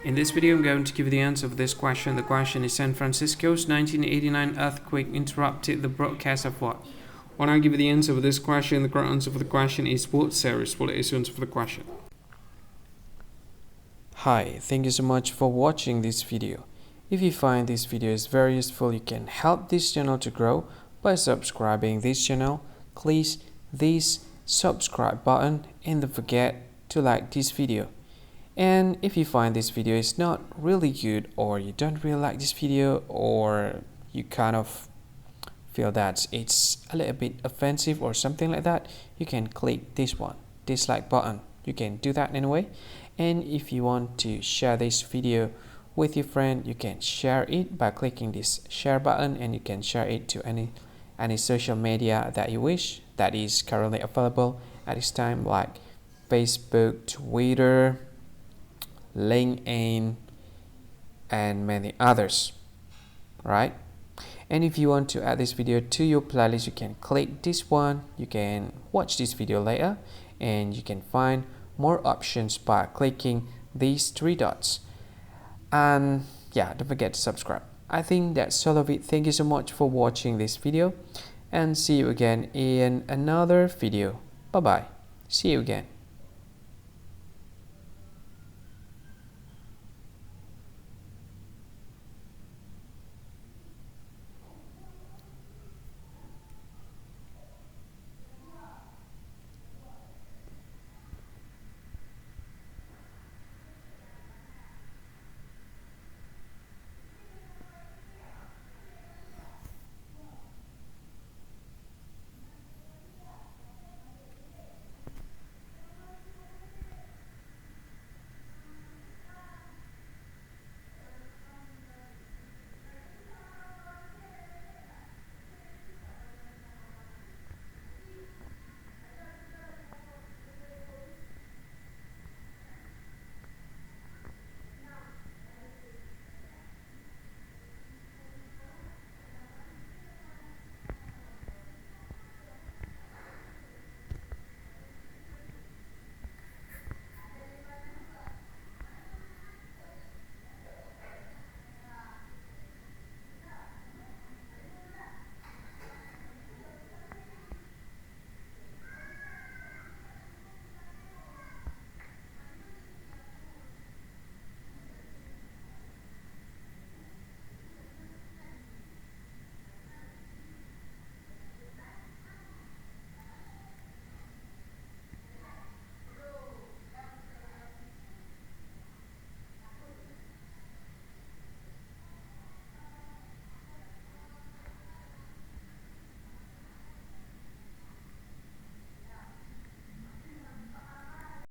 In this video, I'm going to give you the answer of this question. The question is: San Francisco's 1989 earthquake interrupted the broadcast of what? When I give you the answer of this question, the correct answer for the question is World Series. What is the answer for the question? Hi, thank you so much for watching this video. If you find this video is very useful, you can help this channel to grow by subscribing this channel. Please this subscribe button and don't forget to like this video. And if you find this video is not really good, or you don't really like this video, or you kind of feel that it's a little bit offensive or something like that, you can click this one, dislike button. You can do that anyway. And if you want to share this video with your friend, you can share it by clicking this share button, and you can share it to any social media that you wish that is currently available at this time, like Facebook, Twitter, LinkedIn, and many others, right? And if you want to add this video to your playlist, you can click this one. You can watch this video later, and you can find more options by clicking these three dots. And yeah, don't forget to subscribe. I think that's all of it. Thank you so much for watching this video, and see you again in another video. Bye bye. See you again.